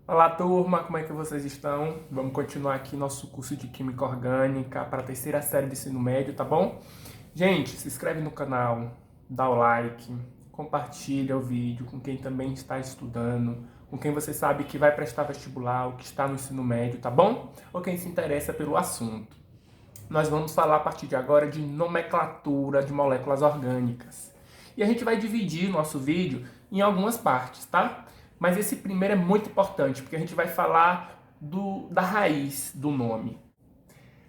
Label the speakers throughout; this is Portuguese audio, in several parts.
Speaker 1: Olá, turma, como é que vocês estão? Vamos continuar aqui nosso curso de Química Orgânica para a terceira série do ensino médio, tá bom? Gente, se inscreve no canal, dá o like, compartilha o vídeo com quem também está estudando, com quem você sabe que vai prestar vestibular ou que está no ensino médio, tá bom? Ou quem se interessa pelo assunto. Nós vamos falar a partir de agora de nomenclatura de moléculas orgânicas. E a gente vai dividir o nosso vídeo em algumas partes, tá? Mas esse primeiro é muito importante, porque a gente vai falar da raiz do nome.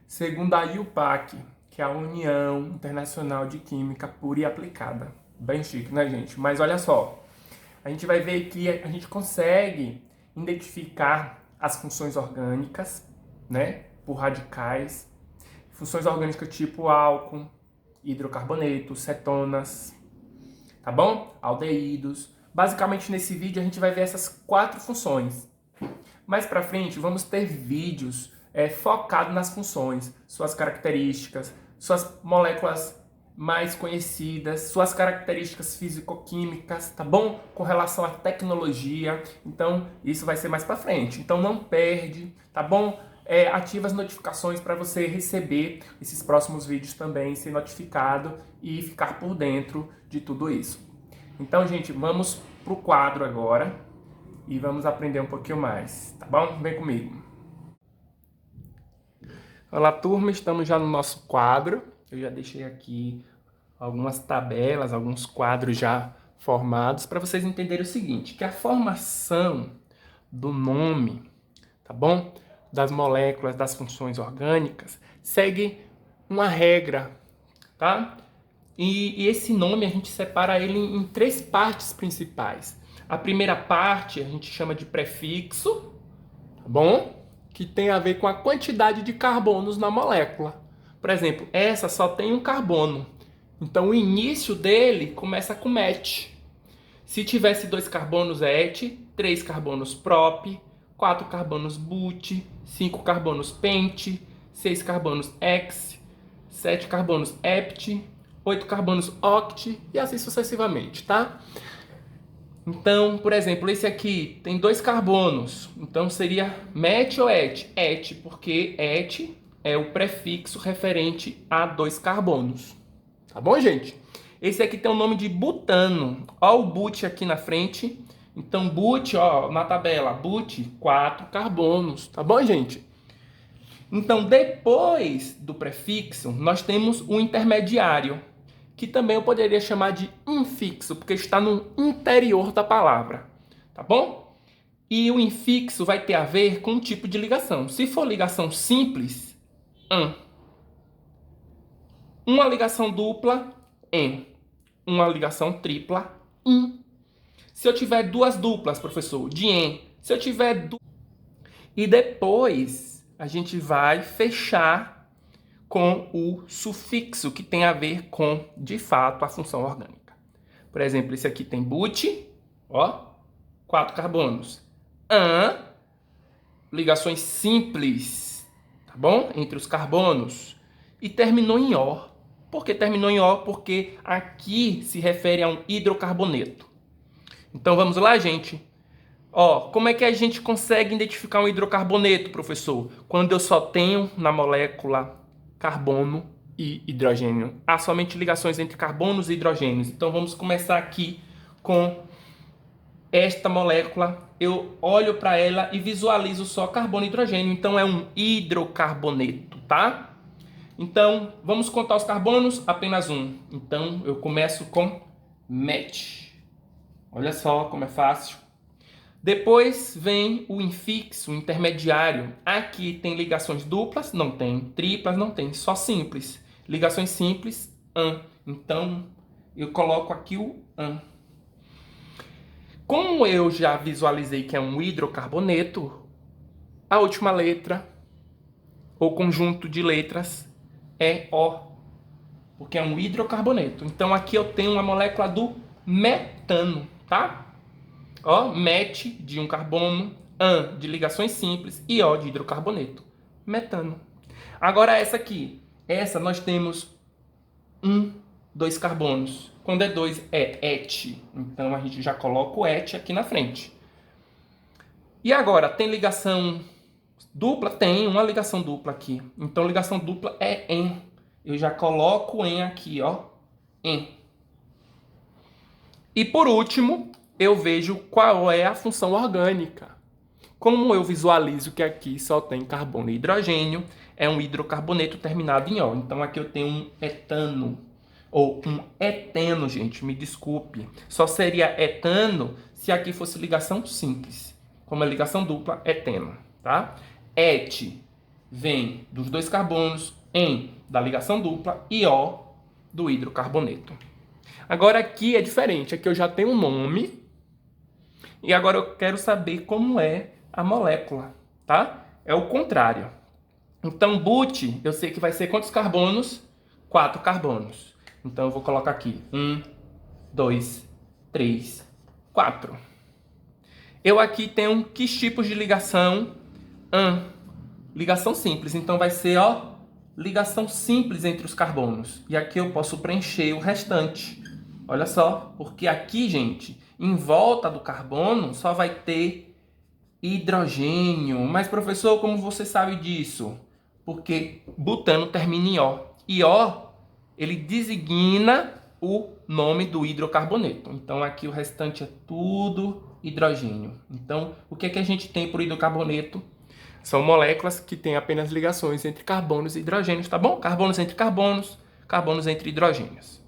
Speaker 1: Segundo a IUPAC, que é a União Internacional de Química Pura e Aplicada. Bem chique, né, gente? Mas olha só, a gente vai ver que a gente consegue identificar as funções orgânicas, né, por radicais, funções orgânicas tipo álcool, hidrocarbonetos, cetonas, tá bom? Aldeídos. Basicamente nesse vídeo a gente vai ver essas 4 funções. Mais pra frente vamos ter vídeos focados nas funções, suas características, suas moléculas mais conhecidas, suas características físico-químicas, tá bom? Com relação à tecnologia. Então, isso vai ser mais pra frente. Então, não perde, tá bom? Ativa as notificações para você receber esses próximos vídeos também, ser notificado e ficar por dentro de tudo isso. Então, gente, vamos pro quadro agora e vamos aprender um pouquinho mais, tá bom? Vem comigo. Olá, turma, estamos já no nosso quadro. Eu já deixei aqui algumas tabelas, alguns quadros já formados para vocês entenderem o seguinte, que a formação do nome, tá bom? Das moléculas, das funções orgânicas, segue uma regra, tá? E esse nome a gente separa ele em 3 partes principais. A primeira parte a gente chama de prefixo, tá bom? Que tem a ver com a quantidade de carbonos na molécula. Por exemplo, essa só tem um carbono. Então o início dele começa com met. Se tivesse 2 carbonos et, 3 carbonos prop, 4 carbonos but, 5 carbonos pent, 6 carbonos hex, 7 carbonos hept, 8 carbonos oct e assim sucessivamente, tá? Então, por exemplo, esse aqui tem 2 carbonos, então seria met ou et? Et, porque et é o prefixo referente a 2 carbonos. Tá bom, gente? Esse aqui tem o nome de butano. Ó o but aqui na frente. Então, but, ó, na tabela, but, 4 carbonos. Tá bom, gente? Então, depois do prefixo, nós temos o intermediário, que também eu poderia chamar de infixo, porque está no interior da palavra. Tá bom? E o infixo vai ter a ver com o tipo de ligação. Se for ligação simples, an. Uma ligação dupla, en. Uma ligação tripla, in. Se eu tiver 2 duplas, professor, de en. Se eu tiver e depois a gente vai fechar com o sufixo que tem a ver com, de fato, a função orgânica. Por exemplo, esse aqui tem but, ó, 4 carbonos. An, ligações simples, tá bom? Entre os carbonos. E terminou em O. Por que terminou em O? Porque aqui se refere a um hidrocarboneto. Então vamos lá, gente. Ó, como é que a gente consegue identificar um hidrocarboneto, professor? Quando eu só tenho na molécula carbono e hidrogênio. Há somente ligações entre carbonos e hidrogênios. Então vamos começar aqui com esta molécula. Eu olho para ela e visualizo só carbono e hidrogênio. Então é um hidrocarboneto, tá? Então vamos contar os carbonos, apenas um. Então eu começo com met. Olha só como é fácil. Depois vem o infixo, o intermediário. Aqui tem ligações duplas? Não tem. Triplas? Não tem. Só simples. Ligações simples, an. Então, eu coloco aqui o an. Como eu já visualizei que é um hidrocarboneto, a última letra, ou conjunto de letras, é O. Porque é um hidrocarboneto. Então, aqui eu tenho uma molécula do metano, tá? Ó, met de um carbono, an de ligações simples e O de hidrocarboneto. Metano. Agora essa aqui. Essa nós temos 2 carbonos. Quando é 2 é et. Então a gente já coloca o et aqui na frente. E agora, tem ligação dupla? Tem uma ligação dupla aqui. Então, ligação dupla é em. Eu já coloco em aqui, ó. Em. E por último, eu vejo qual é a função orgânica. Como eu visualizo que aqui só tem carbono e hidrogênio, é um hidrocarboneto terminado em O. Então aqui eu tenho um etano, ou um eteno, gente, me desculpe. Só seria etano se aqui fosse ligação simples. Como é ligação dupla, eteno, tá? Et vem dos dois carbonos, em da ligação dupla e O do hidrocarboneto. Agora aqui é diferente, aqui eu já tenho um nome e agora eu quero saber como é a molécula, tá? É o contrário. Então, but, eu sei que vai ser quantos carbonos? 4 carbonos. Então, eu vou colocar aqui 1, 2, 3, 4. Eu aqui tenho que tipos de ligação? Ligação simples. Então, vai ser, ó, ligação simples entre os carbonos. E aqui eu posso preencher o restante. Olha só, porque aqui, gente, em volta do carbono só vai ter hidrogênio. Mas, professor, como você sabe disso? Porque butano termina em O. E O, ele designa o nome do hidrocarboneto. Então, aqui o restante é tudo hidrogênio. Então, o que é que a gente tem por hidrocarboneto? São moléculas que têm apenas ligações entre carbonos e hidrogênios, tá bom? Carbonos entre carbonos, carbonos entre hidrogênios.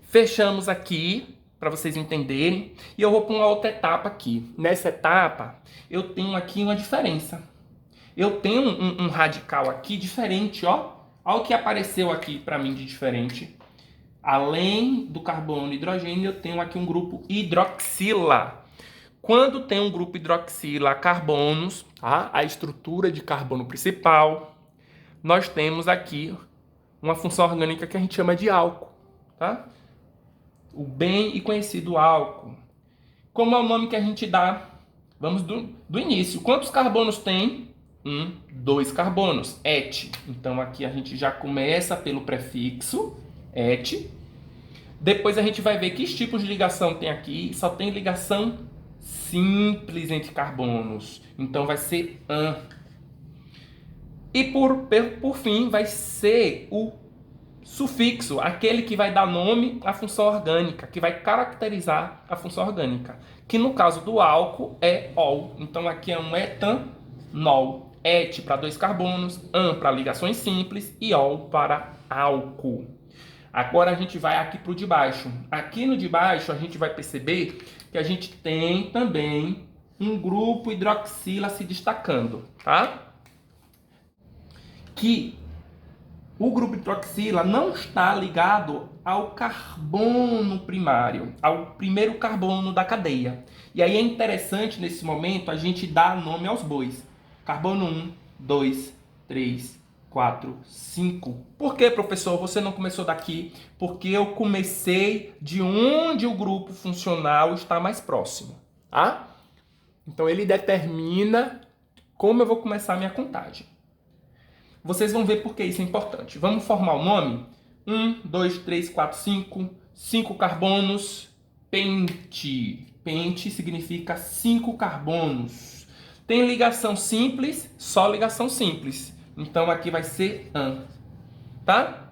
Speaker 1: Fechamos aqui, para vocês entenderem. E eu vou para uma outra etapa aqui. Nessa etapa, eu tenho aqui uma diferença. Eu tenho um radical aqui diferente, ó. Olha o que apareceu aqui para mim de diferente. Além do carbono e hidrogênio, eu tenho aqui um grupo hidroxila. Quando tem um grupo hidroxila carbonos, tá? A estrutura de carbono principal, nós temos aqui uma função orgânica que a gente chama de álcool, tá? O bem e conhecido álcool. Como é o nome que a gente dá? Vamos do início. Quantos carbonos tem? 2 carbonos. Et. Então aqui a gente já começa pelo prefixo et. Depois a gente vai ver que tipos de ligação tem aqui. Só tem ligação simples entre carbonos. Então vai ser an. E por fim vai ser o sufixo, aquele que vai dar nome à função orgânica, que vai caracterizar a função orgânica, que no caso do álcool é ol. Então aqui é um etanol. Et para 2 carbonos, an para ligações simples e ol para álcool. Agora a gente vai aqui para o de baixo. Aqui no de baixo a gente vai perceber que a gente tem também um grupo hidroxila se destacando, tá? Que o grupo hidroxila não está ligado ao carbono primário, ao primeiro carbono da cadeia. E aí é interessante, nesse momento, a gente dar nome aos bois. Carbono 1, 2, 3, 4, 5. Por que, professor, você não começou daqui? Porque eu comecei de onde o grupo funcional está mais próximo. Tá? Então, ele determina como eu vou começar a minha contagem. Vocês vão ver por que isso é importante. Vamos formar o nome? 1, 2, 3, 4, 5. 5 carbonos. Pente. Pente significa 5 carbonos. Tem ligação simples, só ligação simples. Então aqui vai ser an. Tá?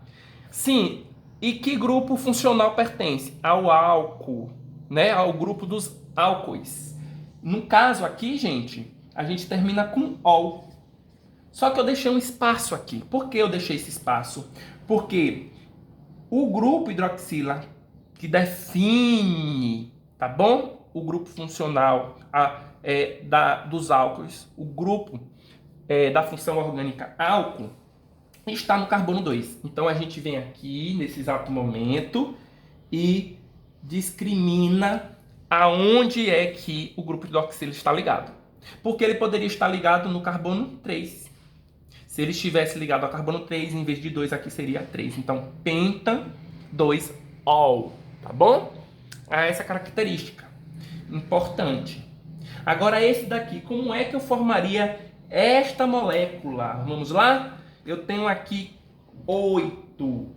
Speaker 1: Sim. E que grupo funcional pertence? Ao álcool, né? Ao grupo dos álcoois. No caso aqui, gente, a gente termina com ol. Só que eu deixei um espaço aqui. Por que eu deixei esse espaço? Porque o grupo hidroxila que define, tá bom? O grupo funcional dos álcoois, o grupo da função orgânica álcool, está no carbono 2. Então a gente vem aqui nesse exato momento e discrimina aonde é que o grupo hidroxila está ligado. Porque ele poderia estar ligado no carbono 3. Se ele estivesse ligado ao carbono 3, em vez de 2, aqui seria 3. Então, penta 2-ol, tá bom? Essa característica importante. Agora, esse daqui, como é que eu formaria esta molécula? Vamos lá? Eu tenho aqui 8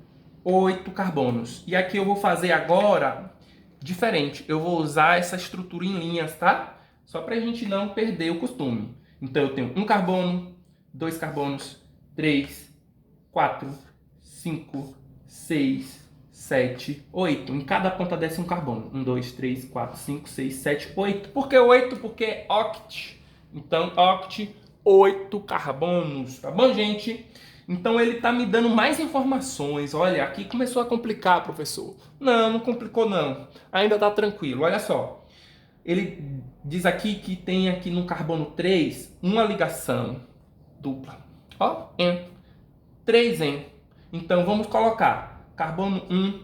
Speaker 1: carbonos. E aqui eu vou fazer agora diferente. Eu vou usar essa estrutura em linhas, tá? Só para a gente não perder o costume. Então eu tenho um carbono, 2 carbonos, 3, 4, 5, 6, 7, 8. Em cada ponta dessa um carbono. 1, 2, 3, 4, 5, 6, 7, 8. Por que 8? Porque é oct. Então, oct, 8 carbonos. Tá bom, gente? Então ele está me dando mais informações. Olha, aqui começou a complicar, professor. Não, não complicou não. Ainda está tranquilo. Olha só. Ele diz aqui que tem aqui no carbono 3 uma ligação dupla. Ó, N. 3N. Então vamos colocar carbono 1,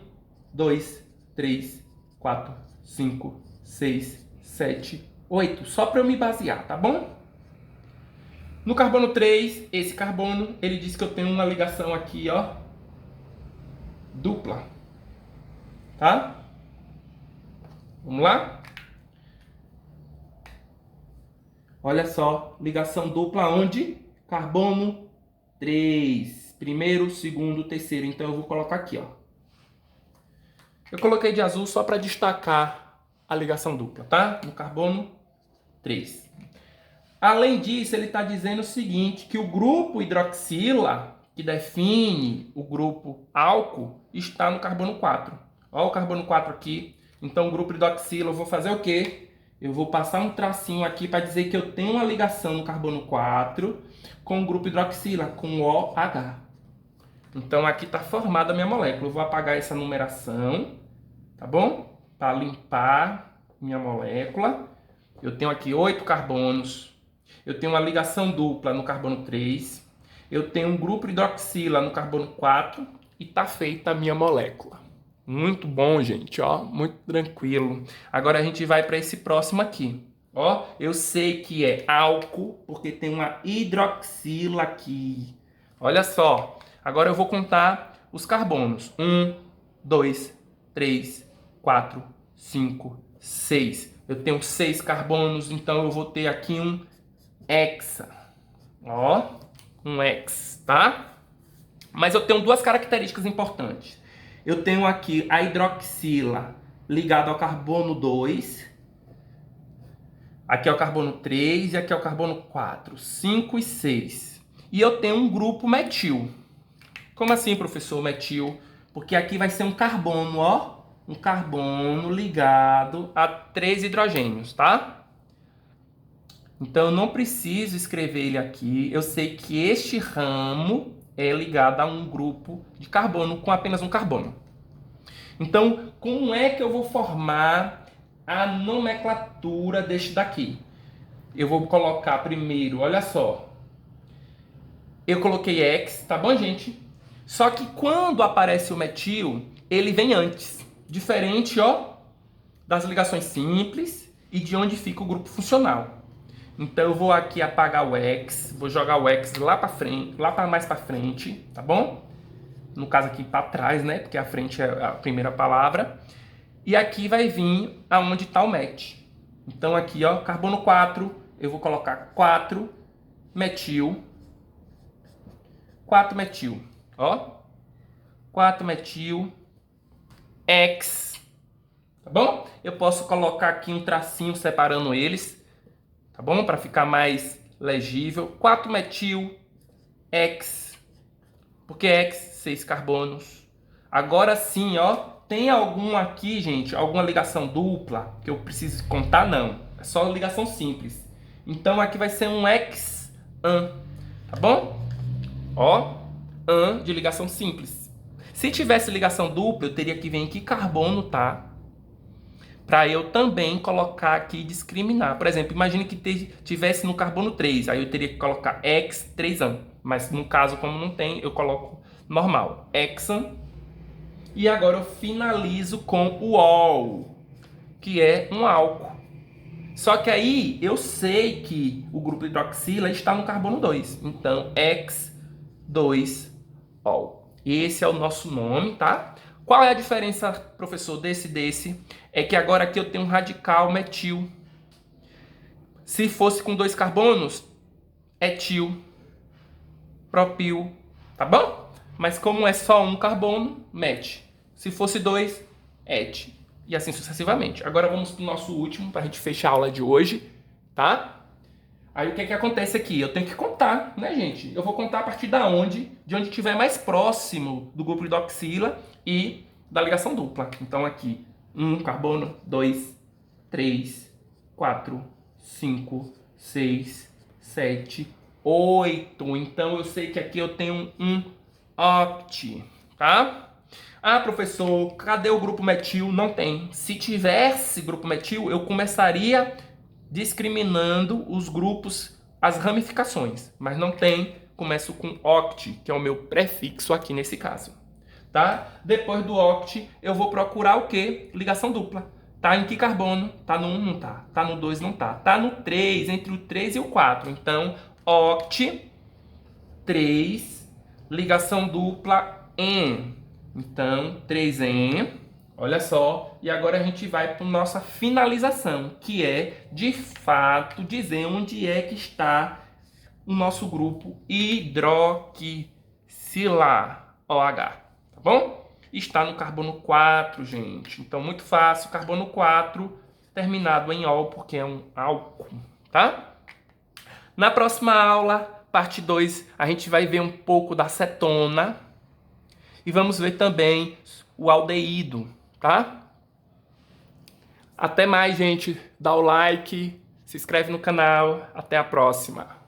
Speaker 1: 2, 3, 4, 5, 6, 7, 8. Só para eu me basear, tá bom? No carbono 3, esse carbono, ele diz que eu tenho uma ligação aqui, ó, dupla. Tá? Vamos lá? Olha só, ligação dupla onde? Carbono 3. Primeiro, segundo, terceiro. Então eu vou colocar aqui, ó. Eu coloquei de azul só para destacar a ligação dupla, tá? No carbono 3. Além disso, ele está dizendo o seguinte, que o grupo hidroxila, que define o grupo álcool, está no carbono 4. Olha o carbono 4 aqui. Então, o grupo hidroxila, eu vou fazer o quê? Eu vou passar um tracinho aqui para dizer que eu tenho uma ligação no carbono 4 com o grupo hidroxila, com o OH. Então, aqui está formada a minha molécula. Eu vou apagar essa numeração, tá bom? Para limpar minha molécula. Eu tenho aqui 8 carbonos. Eu tenho uma ligação dupla no carbono 3. Eu tenho um grupo hidroxila no carbono 4. E está feita a minha molécula. Muito bom, gente, ó, muito tranquilo. Agora a gente vai para esse próximo aqui. Ó, eu sei que é álcool, porque tem uma hidroxila aqui. Olha só, agora eu vou contar os carbonos. 1, 2, 3, 4, 5, 6. Eu tenho 6 carbonos, então eu vou ter aqui um hexa. Ó, um hex, tá? Mas eu tenho duas características importantes. Eu tenho aqui a hidroxila ligada ao carbono 2. Aqui é o carbono 3 e aqui é o carbono 4, 5 e 6. E eu tenho um grupo metil. Como assim, professor, metil? Porque aqui vai ser um carbono, ó. Um carbono ligado a 3 hidrogênios, tá? Então eu não preciso escrever ele aqui. Eu sei que este ramo é ligado a um grupo de carbono com apenas um carbono. Então, como é que eu vou formar a nomenclatura deste daqui? Eu vou colocar primeiro, olha só. Eu coloquei X, tá bom, gente? Só que quando aparece o metil, ele vem antes. Diferente, ó, das ligações simples e de onde fica o grupo funcional. Então eu vou aqui apagar o X, vou jogar o X lá para frente, lá para mais para frente, tá bom? No caso aqui para trás, né? Porque a frente é a primeira palavra. E aqui vai vir aonde está o MET. Então aqui, ó, carbono 4, eu vou colocar 4 metil. 4 metil, ó. 4 metil X, tá bom? Eu posso colocar aqui um tracinho separando eles. Tá bom? Para ficar mais legível. 4 metil X. Porque X, 6 carbonos. Agora sim, ó. Tem algum aqui, gente, alguma ligação dupla que eu preciso contar? Não. É só ligação simples. Então aqui vai ser um X-an. Tá bom? Ó. An de ligação simples. Se tivesse ligação dupla, eu teria que vir aqui carbono, tá? Para eu também colocar aqui e discriminar. Por exemplo, imagine que tivesse no carbono 3, aí eu teria que colocar X3an. Mas no caso, como não tem, eu coloco normal, hexan. E agora eu finalizo com o ol, que é um álcool. Só que aí eu sei que o grupo hidroxila está no carbono 2. Então, X2ol. Esse é o nosso nome, tá? Qual é a diferença, professor, desse? É que agora aqui eu tenho um radical metil. Se fosse com 2 carbonos, etil, propil, tá bom? Mas como é só um carbono, met. Se fosse 2, et. E assim sucessivamente. Agora vamos para o nosso último, para a gente fechar a aula de hoje, tá? Aí o que que acontece aqui? Eu tenho que contar, né, gente? Eu vou contar a partir da onde, de onde estiver mais próximo do grupo hidroxila e da ligação dupla. Então aqui, 1 carbono, 2, 3, 4, 5, 6, 7, 8. Então eu sei que aqui eu tenho um oct, tá? Ah, professor, cadê o grupo metil? Não tem. Se tivesse grupo metil, eu começaria discriminando os grupos, as ramificações, mas não tem. Começo com oct, que é o meu prefixo aqui nesse caso, tá? Depois do oct, eu vou procurar o quê? Ligação dupla. Tá em que carbono? Tá no 1, não tá. Tá no 2, não tá. Tá no 3, entre o 3 e o 4. Então, oct, 3, ligação dupla en. Então, 3en. Olha só, e agora a gente vai para nossa finalização, que é, de fato, dizer onde é que está o nosso grupo hidroxilar, OH, tá bom? Está no carbono 4, gente. Então, muito fácil, carbono 4, terminado em ol, porque é um álcool, tá? Na próxima aula, parte 2, a gente vai ver um pouco da cetona e vamos ver também o aldeído, tá? Até mais, gente. Dá o like, se inscreve no canal. Até a próxima.